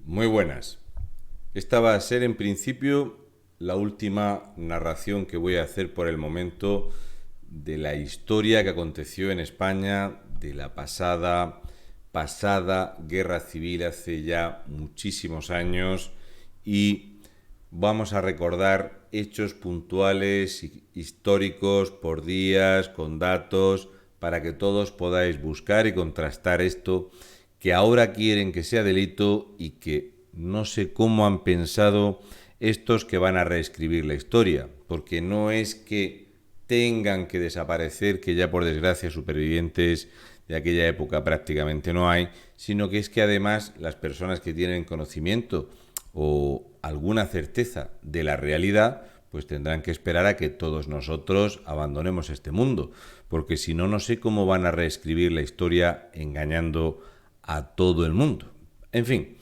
Muy buenas. Esta va a ser en principio la última narración que voy a hacer por el momento de la historia que aconteció en España de la pasada guerra civil hace ya muchísimos años, y vamos a recordar hechos puntuales históricos por días, con datos, para que todos podáis buscar y contrastar esto que ahora quieren que sea delito y que no sé cómo han pensado estos que van a reescribir la historia, porque no es que tengan que desaparecer, que ya por desgracia supervivientes de aquella época prácticamente no hay, sino que es que además las personas que tienen conocimiento o alguna certeza de la realidad, pues tendrán que esperar a que todos nosotros abandonemos este mundo, porque si no, no sé cómo van a reescribir la historia engañando a todo el mundo. En fin,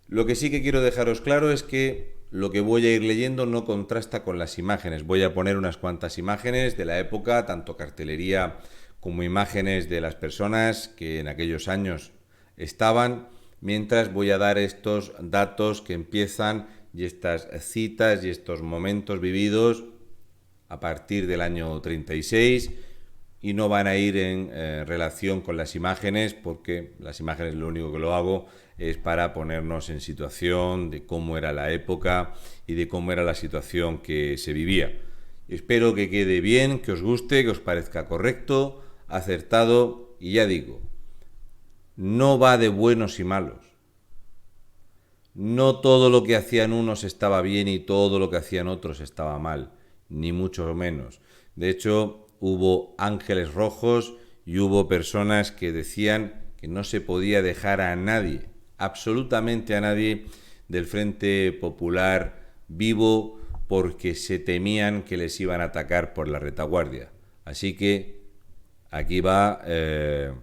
lo que sí que quiero dejaros claro es que lo que voy a ir leyendo no contrasta con las imágenes. Voy a poner unas cuantas imágenes de la época, tanto cartelería como imágenes de las personas que en aquellos años estaban, mientras voy a dar estos datos que empiezan y estas citas y estos momentos vividos a partir del año 36, y no van a ir en relación con las imágenes, porque las imágenes lo único que lo hago es para ponernos en situación de cómo era la época y de cómo era la situación que se vivía. Espero que quede bien, que os guste, que os parezca correcto, acertado, y ya digo, no va de buenos y malos. No todo lo que hacían unos estaba bien y todo lo que hacían otros estaba mal, ni mucho menos. De hecho, hubo ángeles rojos y hubo personas que decían que no se podía dejar a nadie, absolutamente a nadie, del Frente Popular vivo, porque se temían que les iban a atacar por la retaguardia. Así que aquí va la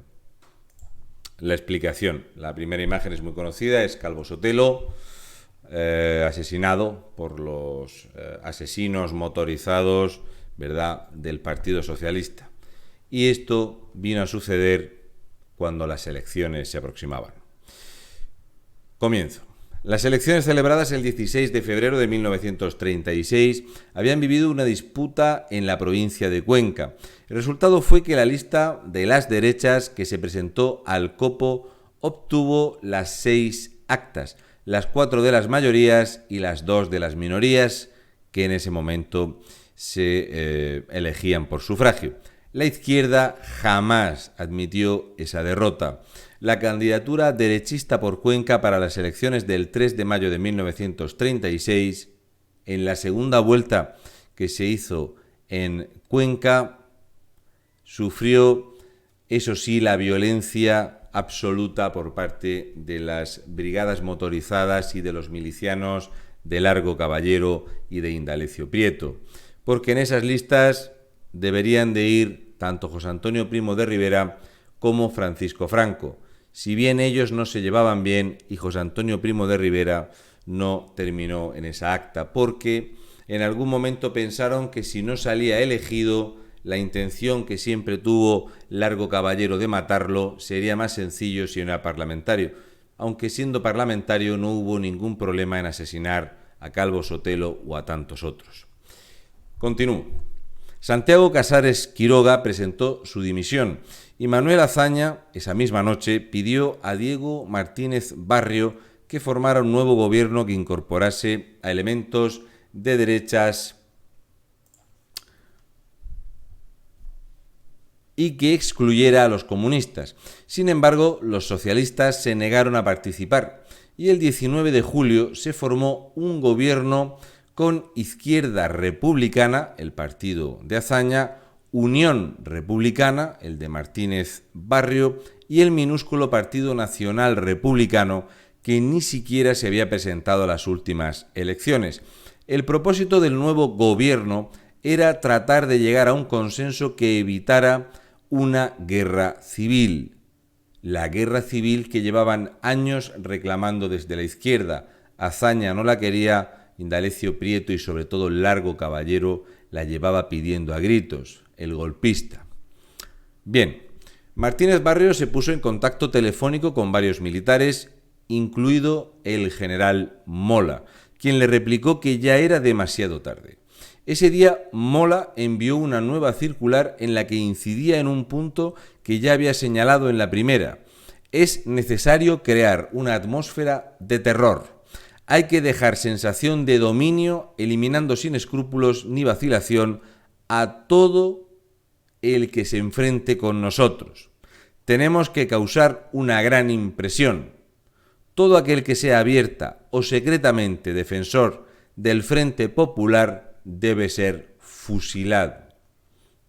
explicación. La primera imagen es muy conocida, es Calvo Sotelo, asesinado por los asesinos motorizados, ¿verdad?, del Partido Socialista. Y esto vino a suceder cuando las elecciones se aproximaban. Comienzo. Las elecciones celebradas el 16 de febrero de 1936 habían vivido una disputa en la provincia de Cuenca. El resultado fue que la lista de las derechas que se presentó al copo obtuvo las 6 actas, las 4 de las mayorías y las 2 de las minorías, que en ese momento se elegían por sufragio. La izquierda jamás admitió esa derrota. La candidatura derechista por Cuenca para las elecciones del 3 de mayo de 1936, en la segunda vuelta que se hizo en Cuenca, sufrió, eso sí, la violencia absoluta por parte de las brigadas motorizadas y de los milicianos de Largo Caballero y de Indalecio Prieto, porque en esas listas deberían de ir tanto José Antonio Primo de Rivera como Francisco Franco, si bien ellos no se llevaban bien y José Antonio Primo de Rivera no terminó en esa acta, porque en algún momento pensaron que si no salía elegido, la intención que siempre tuvo Largo Caballero de matarlo sería más sencillo si no era parlamentario, aunque siendo parlamentario no hubo ningún problema en asesinar a Calvo Sotelo o a tantos otros. Continúo. Santiago Casares Quiroga presentó su dimisión y Manuel Azaña, esa misma noche, pidió a Diego Martínez Barrio que formara un nuevo gobierno que incorporase a elementos de derechas y que excluyera a los comunistas. Sin embargo, los socialistas se negaron a participar y el 19 de julio se formó un gobierno con Izquierda Republicana, el partido de Azaña, Unión Republicana, el de Martínez Barrio, y el minúsculo Partido Nacional Republicano, que ni siquiera se había presentado a las últimas elecciones. El propósito del nuevo gobierno era tratar de llegar a un consenso que evitara una guerra civil. La guerra civil que llevaban años reclamando desde la izquierda. Azaña no la quería, Indalecio Prieto y sobre todo Largo Caballero la llevaba pidiendo a gritos, el golpista. Bien, Martínez Barrio se puso en contacto telefónico con varios militares, incluido el general Mola, quien le replicó que ya era demasiado tarde. Ese día, Mola envió una nueva circular en la que incidía en un punto que ya había señalado en la primera. Es necesario crear una atmósfera de terror. Hay que dejar sensación de dominio, eliminando sin escrúpulos ni vacilación a todo el que se enfrente con nosotros. Tenemos que causar una gran impresión. Todo aquel que sea abierta o secretamente defensor del Frente Popular debe ser fusilado.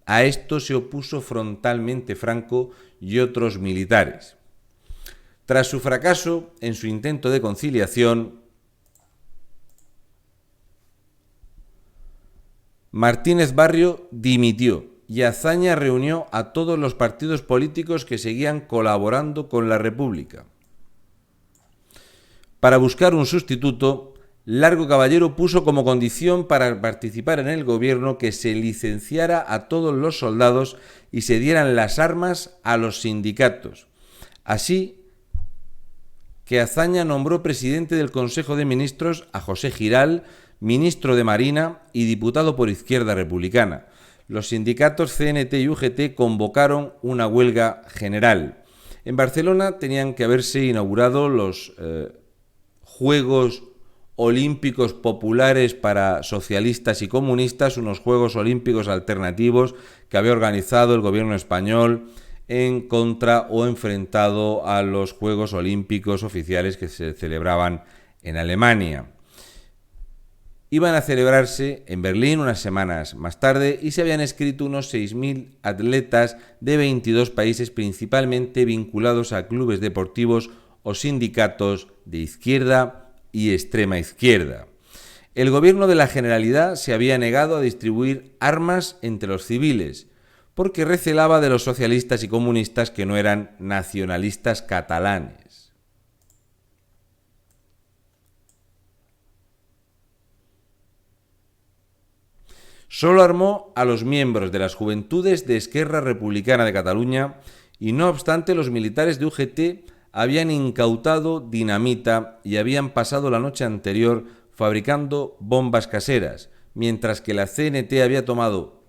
A esto se opuso frontalmente Franco y otros militares. Tras su fracaso en su intento de conciliación, Martínez Barrio dimitió y Azaña reunió a todos los partidos políticos que seguían colaborando con la República. Para buscar un sustituto, Largo Caballero puso como condición para participar en el gobierno que se licenciara a todos los soldados y se dieran las armas a los sindicatos. Así que Azaña nombró presidente del Consejo de Ministros a José Giral, ministro de Marina y diputado por Izquierda Republicana. Los sindicatos CNT y UGT convocaron una huelga general. En Barcelona tenían que haberse inaugurado los Juegos Olímpicos Populares para socialistas y comunistas, unos Juegos Olímpicos alternativos que había organizado el gobierno español en contra o enfrentado a los Juegos Olímpicos oficiales que se celebraban en Alemania. Iban a celebrarse en Berlín unas semanas más tarde y se habían inscrito unos 6.000 atletas de 22 países, principalmente vinculados a clubes deportivos o sindicatos de izquierda y extrema izquierda. El gobierno de la Generalidad se había negado a distribuir armas entre los civiles, porque recelaba de los socialistas y comunistas que no eran nacionalistas catalanes. Solo armó a los miembros de las Juventudes de Esquerra Republicana de Cataluña y, no obstante, los militares de UGT habían incautado dinamita y habían pasado la noche anterior fabricando bombas caseras, mientras que la CNT había tomado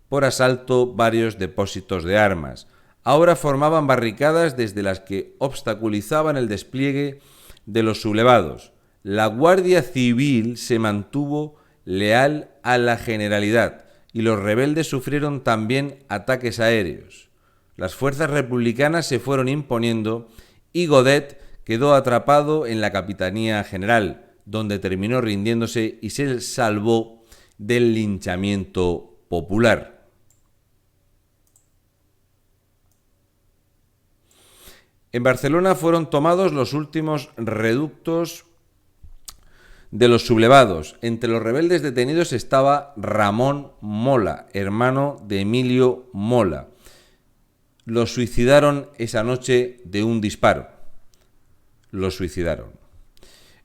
por asalto varios depósitos de armas. Ahora formaban barricadas desde las que obstaculizaban el despliegue de los sublevados. La Guardia Civil se mantuvo leal a la Generalidad y los rebeldes sufrieron también ataques aéreos. Las fuerzas republicanas se fueron imponiendo y Godet quedó atrapado en la Capitanía General, donde terminó rindiéndose y se salvó del linchamiento popular. En Barcelona fueron tomados los últimos reductos de los sublevados. Entre los rebeldes detenidos estaba Ramón Mola, hermano de Emilio Mola. Los suicidaron esa noche de un disparo. Los suicidaron.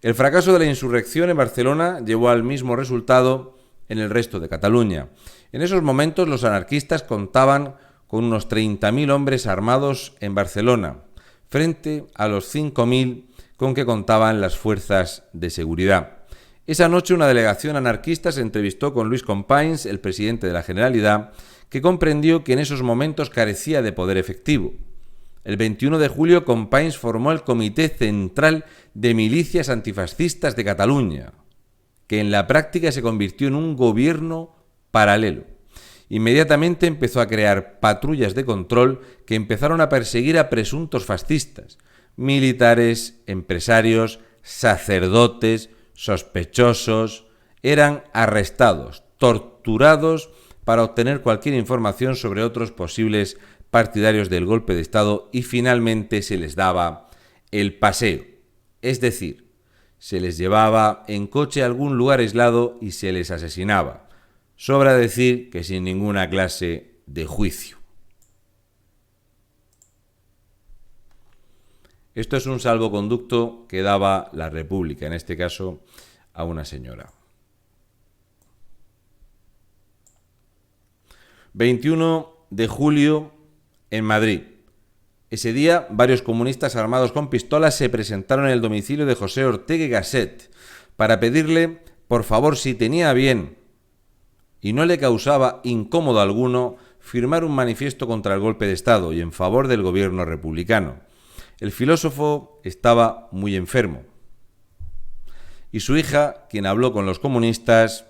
El fracaso de la insurrección en Barcelona llevó al mismo resultado en el resto de Cataluña. En esos momentos los anarquistas contaban con unos 30.000 hombres armados en Barcelona, frente a los 5.000 con que contaban las fuerzas de seguridad. Esa noche una delegación anarquista se entrevistó con Luis Companys, el presidente de la Generalidad, que comprendió que en esos momentos carecía de poder efectivo. El 21 de julio Companys formó el Comité Central de Milicias Antifascistas de Cataluña, que en la práctica se convirtió en un gobierno paralelo. Inmediatamente empezó a crear patrullas de control que empezaron a perseguir a presuntos fascistas, militares, empresarios, sacerdotes, sospechosos. Eran arrestados, torturados para obtener cualquier información sobre otros posibles partidarios del golpe de Estado y finalmente se les daba el paseo, es decir, se les llevaba en coche a algún lugar aislado y se les asesinaba. Sobra decir que sin ninguna clase de juicio. Esto es un salvoconducto que daba la República, en este caso a una señora. 21 de julio en Madrid. Ese día, varios comunistas armados con pistolas se presentaron en el domicilio de José Ortega y Gasset para pedirle, por favor, si tenía bien y no le causaba incómodo alguno, firmar un manifiesto contra el golpe de Estado y en favor del gobierno republicano. El filósofo estaba muy enfermo. Y su hija, quien habló con los comunistas,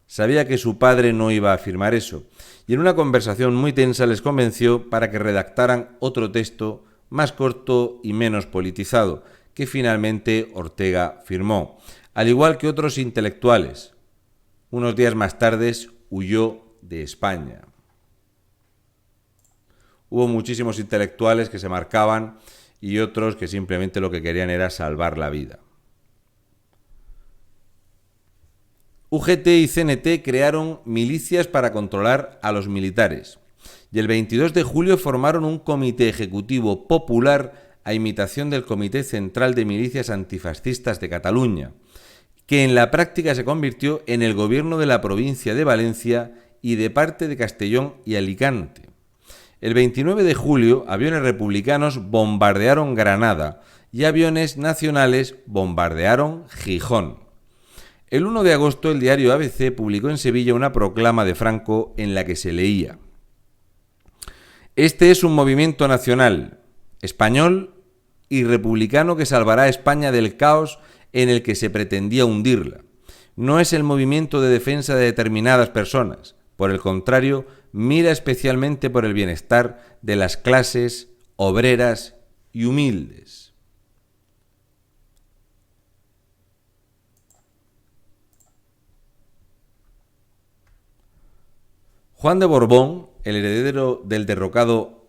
sabía que su padre no iba a firmar eso, y en una conversación muy tensa les convenció para que redactaran otro texto más corto y menos politizado, que finalmente Ortega firmó, al igual que otros intelectuales. Unos días más tarde huyó de España. Hubo muchísimos intelectuales que se marcaban y otros que simplemente lo que querían era salvar la vida. UGT y CNT crearon milicias para controlar a los militares y el 22 de julio formaron un comité ejecutivo popular a imitación del Comité Central de Milicias Antifascistas de Cataluña, que en la práctica se convirtió en el gobierno de la provincia de Valencia y de parte de Castellón y Alicante. El 29 de julio, aviones republicanos bombardearon Granada y aviones nacionales bombardearon Gijón. El 1 de agosto, el diario ABC publicó en Sevilla una proclama de Franco en la que se leía: "Este es un movimiento nacional, español y republicano que salvará a España del caos en el que se pretendía hundirla. No es el movimiento de defensa de determinadas personas. Por el contrario, mira especialmente por el bienestar de las clases obreras y humildes". Juan de Borbón, el heredero del derrocado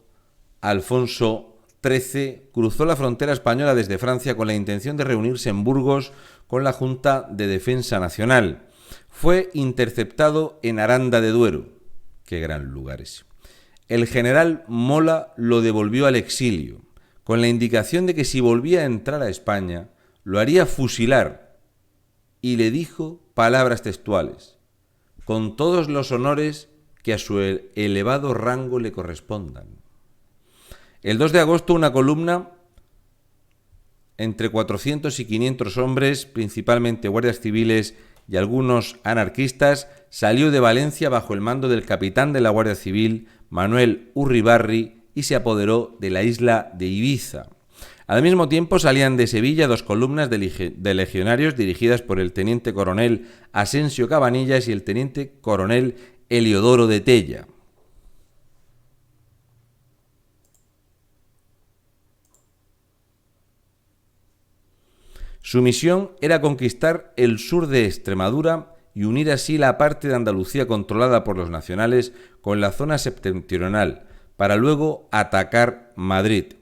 Alfonso XIII, cruzó la frontera española desde Francia con la intención de reunirse en Burgos con la Junta de Defensa Nacional. Fue interceptado en Aranda de Duero. Qué gran lugar ese. El general Mola lo devolvió al exilio, con la indicación de que si volvía a entrar a España, lo haría fusilar, y le dijo palabras textuales: "con todos los honores que a su elevado rango le correspondan". El 2 de agosto, una columna entre 400 y 500 hombres, principalmente guardias civiles y algunos anarquistas, salió de Valencia bajo el mando del capitán de la Guardia Civil, Manuel Urribarri, y se apoderó de la isla de Ibiza. Al mismo tiempo salían de Sevilla dos columnas de legionarios dirigidas por el teniente coronel Asensio Cabanillas y el teniente coronel Heliodoro de Tella. Su misión era conquistar el sur de Extremadura y unir así la parte de Andalucía controlada por los nacionales con la zona septentrional, para luego atacar Madrid.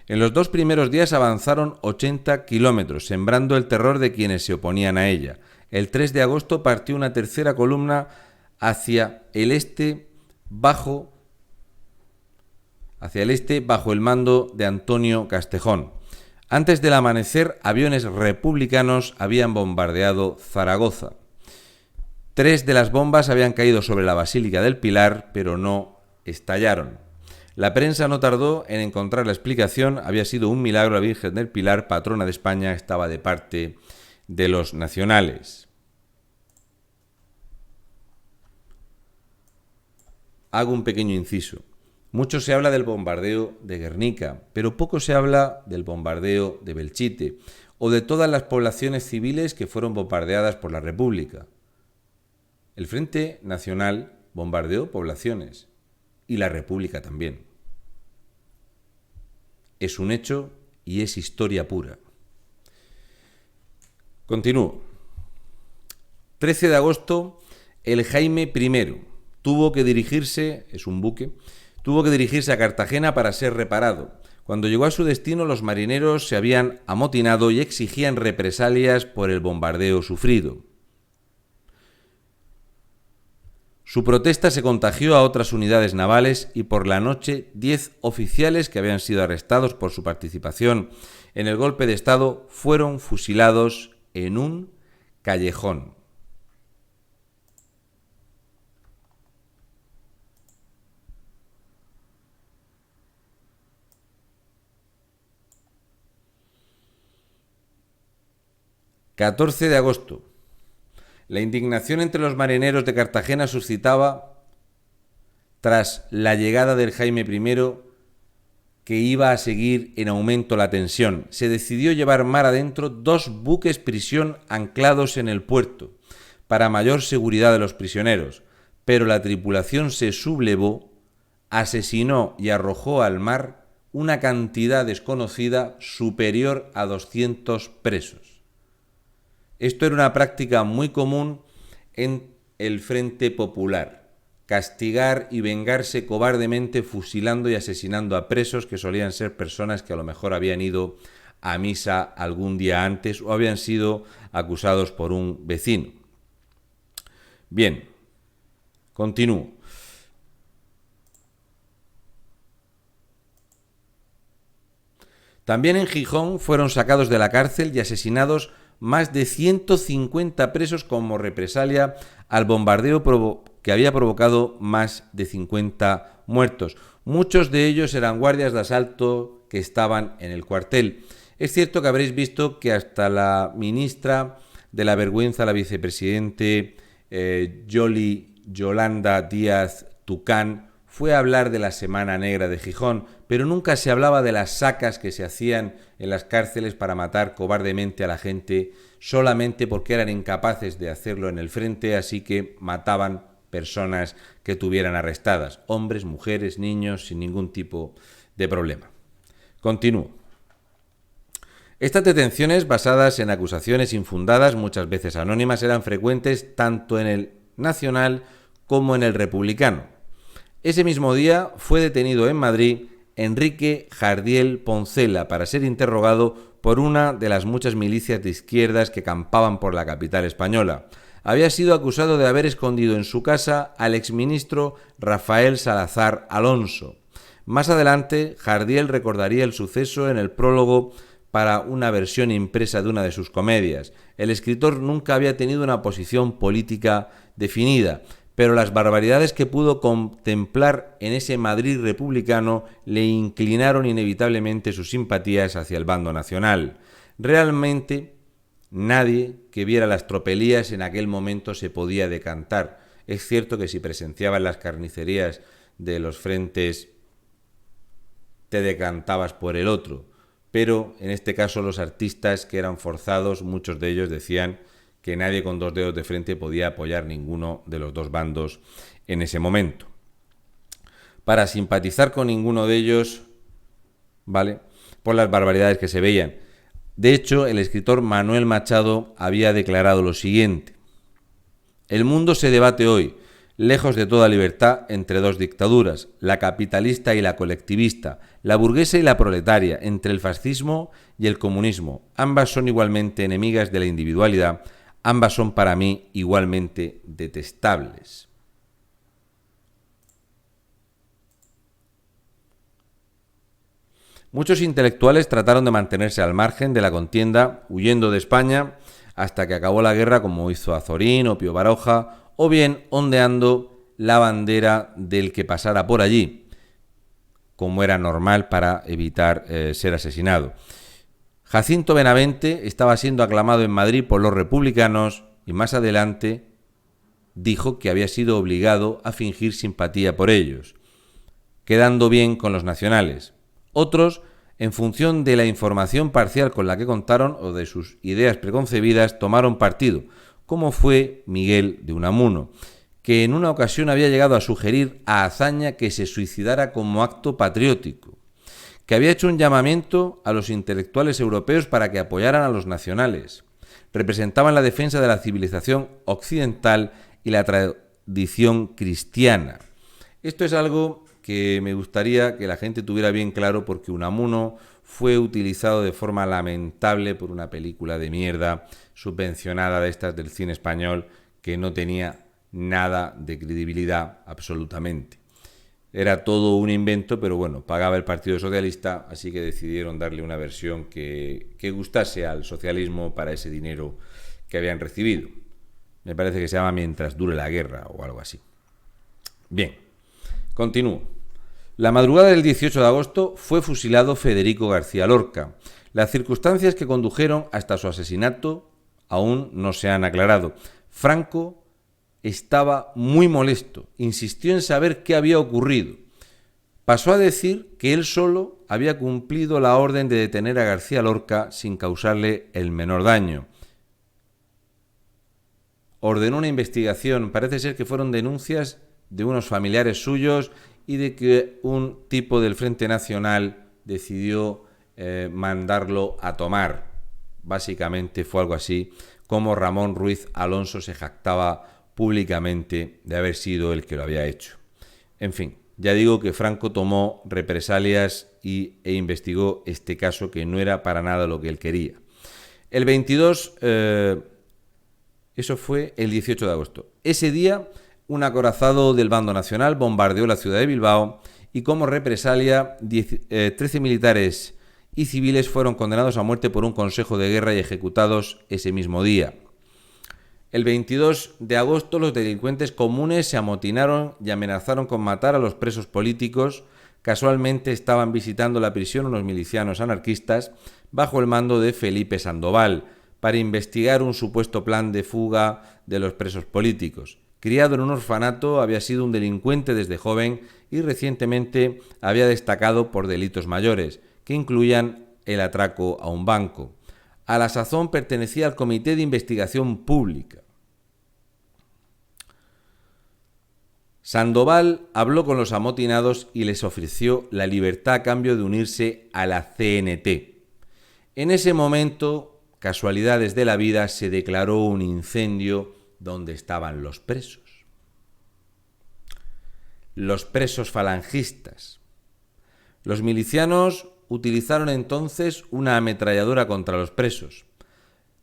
En los 2 primeros días avanzaron 80 kilómetros, sembrando el terror de quienes se oponían a ella. El 3 de agosto partió una tercera columna hacia el este bajo el mando de Antonio Castejón. Antes del amanecer, aviones republicanos habían bombardeado Zaragoza. 3 de las bombas habían caído sobre la Basílica del Pilar, pero no estallaron. La prensa no tardó en encontrar la explicación: había sido un milagro. La Virgen del Pilar, patrona de España, estaba de parte de los nacionales. Hago un pequeño inciso. Mucho se habla del bombardeo de Guernica, pero poco se habla del bombardeo de Belchite o de todas las poblaciones civiles que fueron bombardeadas por la República. El Frente Nacional bombardeó poblaciones y la República también. Es un hecho y es historia pura. Continúo. 13 de agosto, el Jaime I tuvo que dirigirse a Cartagena para ser reparado. Cuando llegó a su destino, los marineros se habían amotinado y exigían represalias por el bombardeo sufrido. Su protesta se contagió a otras unidades navales y por la noche 10 oficiales que habían sido arrestados por su participación en el golpe de Estado fueron fusilados en un callejón. 14 de agosto. La indignación entre los marineros de Cartagena suscitaba, tras la llegada del Jaime I, que iba a seguir en aumento la tensión. Se decidió llevar mar adentro 2 buques prisión anclados en el puerto, para mayor seguridad de los prisioneros, pero la tripulación se sublevó, asesinó y arrojó al mar una cantidad desconocida superior a 200 presos. Esto era una práctica muy común en el Frente Popular: castigar y vengarse cobardemente fusilando y asesinando a presos que solían ser personas que a lo mejor habían ido a misa algún día antes o habían sido acusados por un vecino. Bien, continúo. También en Gijón fueron sacados de la cárcel y asesinados más de 150 presos como represalia al bombardeo que había provocado más de 50 muertos. Muchos de ellos eran guardias de asalto que estaban en el cuartel. Es cierto que habréis visto que hasta la ministra de la vergüenza, la vicepresidente Yolanda Díaz Tucán, fue a hablar de la Semana Negra de Gijón, pero nunca se hablaba de las sacas que se hacían en las cárceles para matar cobardemente a la gente solamente porque eran incapaces de hacerlo en el frente, así que mataban personas que tuvieran arrestadas, hombres, mujeres, niños, sin ningún tipo de problema. Continúo. Estas detenciones, basadas en acusaciones infundadas, muchas veces anónimas, eran frecuentes tanto en el Nacional como en el Republicano. Ese mismo día fue detenido en Madrid Enrique Jardiel Poncela para ser interrogado por una de las muchas milicias de izquierdas que campaban por la capital española. Había sido acusado de haber escondido en su casa al exministro Rafael Salazar Alonso. Más adelante, Jardiel recordaría el suceso en el prólogo para una versión impresa de una de sus comedias. El escritor nunca había tenido una posición política definida, pero las barbaridades que pudo contemplar en ese Madrid republicano le inclinaron inevitablemente sus simpatías hacia el bando nacional. Realmente, nadie que viera las tropelías en aquel momento se podía decantar. Es cierto que si presenciabas las carnicerías de los frentes, te decantabas por el otro, pero en este caso los artistas que eran forzados, muchos de ellos decían que nadie con 2 dedos de frente podía apoyar ninguno de los 2 bandos en ese momento. Para simpatizar con ninguno de ellos, ¿vale?, por las barbaridades que se veían. De hecho, el escritor Manuel Machado había declarado lo siguiente: el mundo se debate hoy, lejos de toda libertad, entre 2 dictaduras, la capitalista y la colectivista, la burguesa y la proletaria, entre el fascismo y el comunismo. Ambas son igualmente enemigas de la individualidad, ambas son para mí igualmente detestables. Muchos intelectuales trataron de mantenerse al margen de la contienda, huyendo de España hasta que acabó la guerra, como hizo Azorín o Pío Baroja, o bien ondeando la bandera del que pasara por allí, como era normal para evitar ser asesinado. Jacinto Benavente estaba siendo aclamado en Madrid por los republicanos y más adelante dijo que había sido obligado a fingir simpatía por ellos, quedando bien con los nacionales. Otros, en función de la información parcial con la que contaron o de sus ideas preconcebidas, tomaron partido, como fue Miguel de Unamuno, que en una ocasión había llegado a sugerir a Azaña que se suicidara como acto patriótico, que había hecho un llamamiento a los intelectuales europeos para que apoyaran a los nacionales. Representaban la defensa de la civilización occidental y la tradición cristiana. Esto es algo que me gustaría que la gente tuviera bien claro, porque Unamuno fue utilizado de forma lamentable por una película de mierda subvencionada de estas del cine español que no tenía nada de credibilidad absolutamente. Era todo un invento, pero bueno, pagaba el Partido Socialista, así que decidieron darle una versión que gustase al socialismo para ese dinero que habían recibido. Me parece que se llama Mientras dure la guerra o algo así. Bien, continúo. La madrugada del 18 de agosto fue fusilado Federico García Lorca. Las circunstancias que condujeron hasta su asesinato aún no se han aclarado. Franco estaba muy molesto, insistió en saber qué había ocurrido. Pasó a decir que él solo había cumplido la orden de detener a García Lorca sin causarle el menor daño. Ordenó una investigación, parece ser que fueron denuncias de unos familiares suyos y de que un tipo del Frente Nacional decidió mandarlo a tomar. Básicamente fue algo así como Ramón Ruiz Alonso se jactaba públicamente de haber sido el que lo había hecho. En fin, ya digo que Franco tomó represalias e investigó este caso que no era para nada lo que él quería. El 22, eso fue el 18 de agosto. Ese día, un acorazado del bando nacional bombardeó la ciudad de Bilbao y como represalia 13 militares y civiles fueron condenados a muerte por un consejo de guerra y ejecutados ese mismo día. El 22 de agosto los delincuentes comunes se amotinaron y amenazaron con matar a los presos políticos. Casualmente estaban visitando la prisión unos milicianos anarquistas bajo el mando de Felipe Sandoval para investigar un supuesto plan de fuga de los presos políticos. Criado en un orfanato, había sido un delincuente desde joven y recientemente había destacado por delitos mayores, que incluían el atraco a un banco. A la sazón pertenecía al Comité de Investigación Pública. Sandoval habló con los amotinados y les ofreció la libertad a cambio de unirse a la CNT. En ese momento, casualidades de la vida, se declaró un incendio donde estaban los presos. Los presos falangistas. Los milicianos utilizaron entonces una ametralladora contra los presos.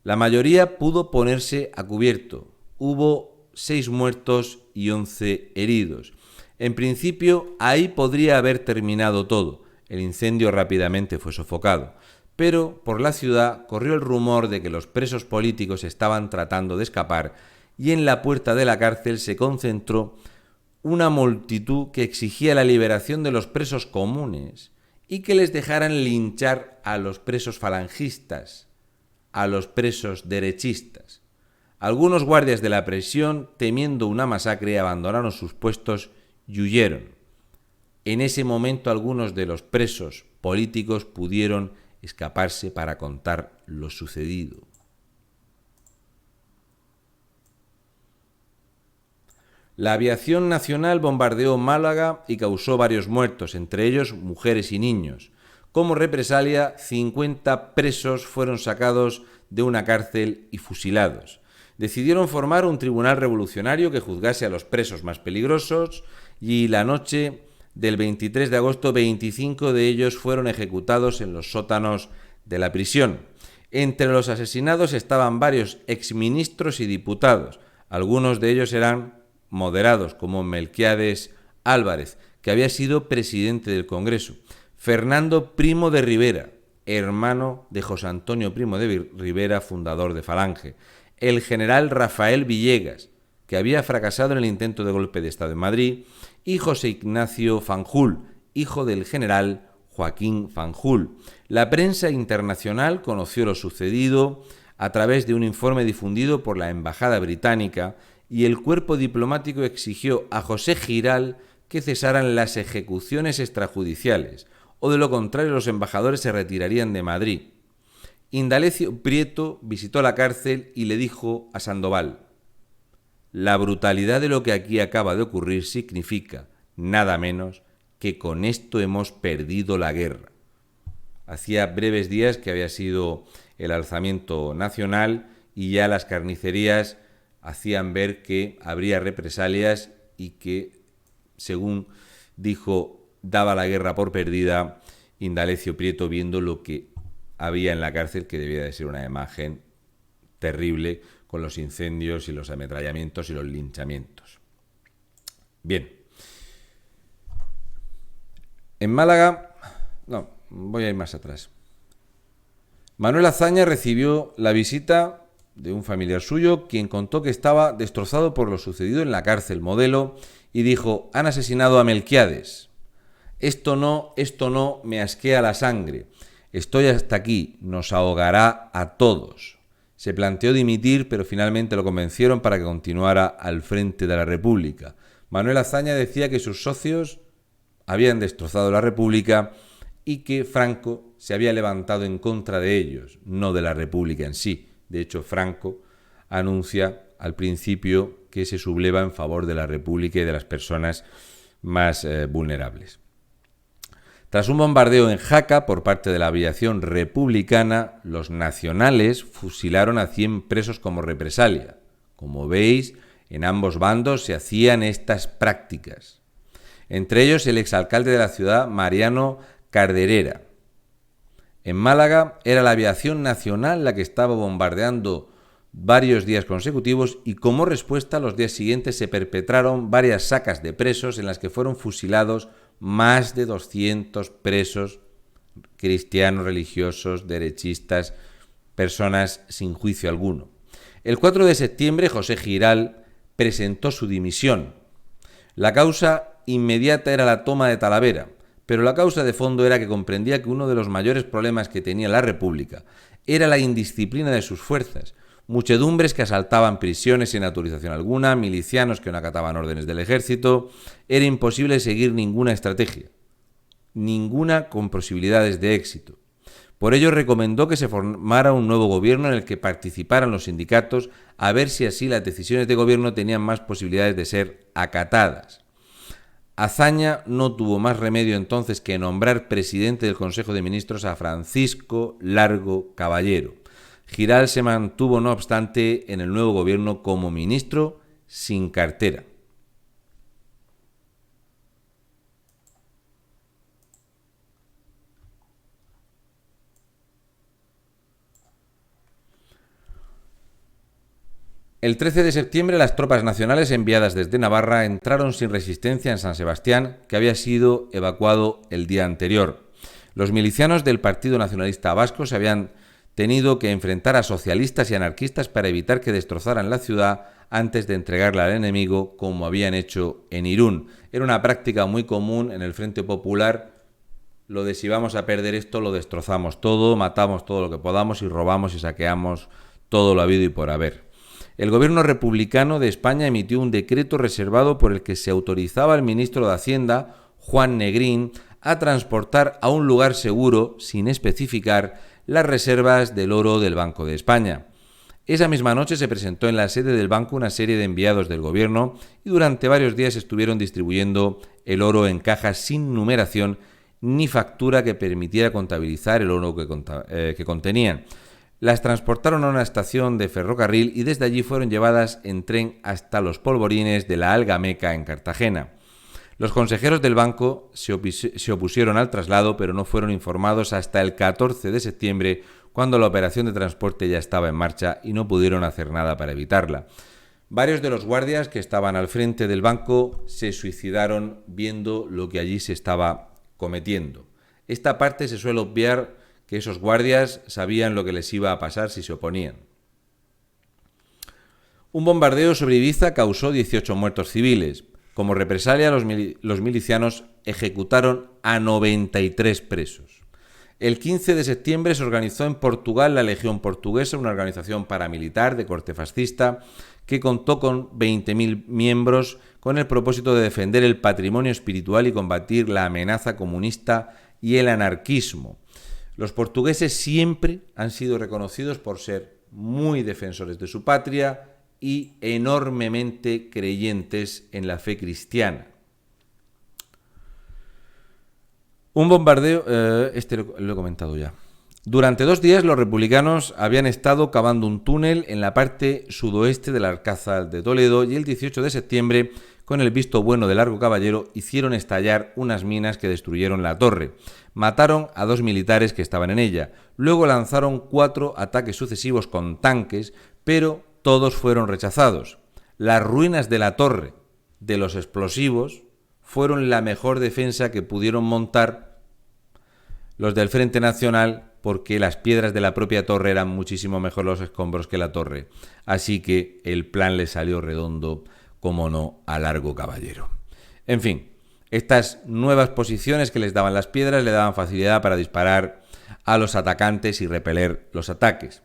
La mayoría pudo ponerse a cubierto. Hubo 6 muertos y 11 heridos. En principio, ahí podría haber terminado todo. El incendio rápidamente fue sofocado. Pero por la ciudad corrió el rumor de que los presos políticos estaban tratando de escapar y en la puerta de la cárcel se concentró una multitud que exigía la liberación de los presos comunes y que les dejaran linchar a los presos falangistas, a los presos derechistas. Algunos guardias de la prisión, temiendo una masacre, abandonaron sus puestos y huyeron. En ese momento algunos de los presos políticos pudieron escaparse para contar lo sucedido. La aviación nacional bombardeó Málaga y causó varios muertos, entre ellos mujeres y niños. Como represalia, 50 presos fueron sacados de una cárcel y fusilados. Decidieron formar un tribunal revolucionario que juzgase a los presos más peligrosos y la noche del 23 de agosto 25 de ellos fueron ejecutados en los sótanos de la prisión. Entre los asesinados estaban varios exministros y diputados. Algunos de ellos eran moderados, como Melquiades Álvarez, que había sido presidente del Congreso, Fernando Primo de Rivera, hermano de José Antonio Primo de Rivera, fundador de Falange, el general Rafael Villegas, que había fracasado en el intento de golpe de Estado en Madrid, y José Ignacio Fanjul, hijo del general Joaquín Fanjul. La prensa internacional conoció lo sucedido a través de un informe difundido por la Embajada Británica y el cuerpo diplomático exigió a José Giral que cesaran las ejecuciones extrajudiciales, o de lo contrario los embajadores se retirarían de Madrid. Indalecio Prieto visitó la cárcel y le dijo a Sandoval: la brutalidad de lo que aquí acaba de ocurrir significa, nada menos, que con esto hemos perdido la guerra. Hacía breves días que había sido el alzamiento nacional y ya las carnicerías hacían ver que habría represalias y que, según dijo, daba la guerra por perdida Indalecio Prieto, viendo lo que había en la cárcel, que debía de ser una imagen terrible, con los incendios y los ametrallamientos y los linchamientos. Bien. En Málaga... No, voy a ir más atrás. Manuel Azaña recibió la visita de un familiar suyo, quien contó que estaba destrozado por lo sucedido en la cárcel Modelo y dijo: han asesinado a Melquiades. Esto no, me asquea la sangre. Estoy hasta aquí, nos ahogará a todos. Se planteó dimitir, pero finalmente lo convencieron para que continuara al frente de la República. Manuel Azaña decía que sus socios habían destrozado la República y que Franco se había levantado en contra de ellos, no de la República en sí. De hecho, Franco anuncia al principio que se subleva en favor de la República y de las personas más vulnerables. Tras un bombardeo en Jaca por parte de la aviación republicana, los nacionales fusilaron a 100 presos como represalia. Como veis, en ambos bandos se hacían estas prácticas. Entre ellos el exalcalde de la ciudad, Mariano Carderera. En Málaga era la aviación nacional la que estaba bombardeando varios días consecutivos y como respuesta los días siguientes se perpetraron varias sacas de presos en las que fueron fusilados más de 200 presos cristianos, religiosos, derechistas, personas sin juicio alguno. El 4 de septiembre José Giral presentó su dimisión. La causa inmediata era la toma de Talavera, pero la causa de fondo era que comprendía que uno de los mayores problemas que tenía la República era la indisciplina de sus fuerzas. Muchedumbres que asaltaban prisiones sin autorización alguna, milicianos que no acataban órdenes del ejército. Era imposible seguir ninguna estrategia, ninguna con posibilidades de éxito. Por ello recomendó que se formara un nuevo gobierno en el que participaran los sindicatos, a ver si así las decisiones de gobierno tenían más posibilidades de ser acatadas. Azaña no tuvo más remedio entonces que nombrar presidente del Consejo de Ministros a Francisco Largo Caballero. Giral se mantuvo, no obstante, en el nuevo gobierno como ministro sin cartera. El 13 de septiembre las tropas nacionales enviadas desde Navarra entraron sin resistencia en San Sebastián, que había sido evacuado el día anterior. Los milicianos del Partido Nacionalista Vasco se habían tenido que enfrentar a socialistas y anarquistas para evitar que destrozaran la ciudad antes de entregarla al enemigo, como habían hecho en Irún. Era una práctica muy común en el Frente Popular, lo de si vamos a perder esto, lo destrozamos todo, matamos todo lo que podamos y robamos y saqueamos todo lo habido y por haber. El gobierno republicano de España emitió un decreto reservado por el que se autorizaba al ministro de Hacienda, Juan Negrín, a transportar a un lugar seguro, sin especificar, las reservas del oro del Banco de España. Esa misma noche se presentó en la sede del banco una serie de enviados del gobierno y durante varios días estuvieron distribuyendo el oro en cajas sin numeración ni factura que permitiera contabilizar el oro que contenían. Las transportaron a una estación de ferrocarril y desde allí fueron llevadas en tren hasta los polvorines de la Algameca en Cartagena. Los consejeros del banco se opusieron al traslado, pero no fueron informados hasta el 14 de septiembre, cuando la operación de transporte ya estaba en marcha y no pudieron hacer nada para evitarla. Varios de los guardias que estaban al frente del banco se suicidaron viendo lo que allí se estaba cometiendo. Esta parte se suele obviar, que esos guardias sabían lo que les iba a pasar si se oponían. Un bombardeo sobre Ibiza causó 18 muertos civiles. Como represalia, los milicianos ejecutaron a 93 presos. El 15 de septiembre se organizó en Portugal la Legión Portuguesa, una organización paramilitar de corte fascista que contó con 20.000 miembros con el propósito de defender el patrimonio espiritual y combatir la amenaza comunista y el anarquismo. Los portugueses siempre han sido reconocidos por ser muy defensores de su patria y enormemente creyentes en la fe cristiana. Un bombardeo, lo he comentado ya. Durante 2 días los republicanos habían estado cavando un túnel en la parte sudoeste del Alcázar de Toledo y el 18 de septiembre, con el visto bueno de Largo Caballero, hicieron estallar unas minas que destruyeron la torre. Mataron a 2 militares que estaban en ella. Luego lanzaron 4 ataques sucesivos con tanques, pero todos fueron rechazados. Las ruinas de la torre de los explosivos fueron la mejor defensa que pudieron montar los del Frente Nacional, porque las piedras de la propia torre eran muchísimo mejor los escombros que la torre. Así que el plan le salió redondo, como no, a Largo Caballero. En fin, estas nuevas posiciones que les daban las piedras le daban facilidad para disparar a los atacantes y repeler los ataques.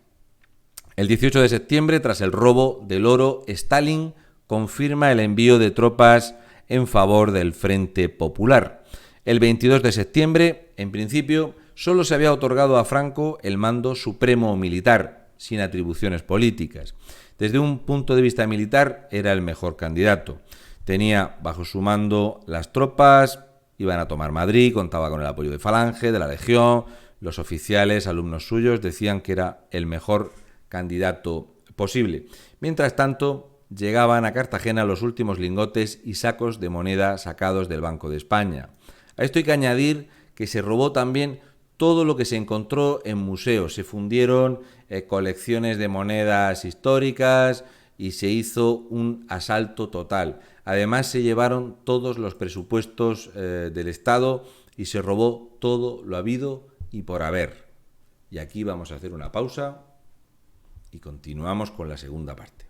El 18 de septiembre, tras el robo del oro, Stalin confirma el envío de tropas en favor del Frente Popular. El 22 de septiembre, en principio, solo se había otorgado a Franco el mando supremo militar, sin atribuciones políticas. Desde un punto de vista militar, era el mejor candidato. Tenía bajo su mando las tropas, iban a tomar Madrid, contaba con el apoyo de Falange, de la Legión, los oficiales, alumnos suyos, decían que era el mejor candidato posible. Mientras tanto, llegaban a Cartagena los últimos lingotes y sacos de moneda sacados del Banco de España. A esto hay que añadir que se robó también todo lo que se encontró en museos. Se fundieron colecciones de monedas históricas y se hizo un asalto total. Además, se llevaron todos los presupuestos del Estado y se robó todo lo habido y por haber. Y aquí vamos a hacer una pausa y continuamos con la segunda parte.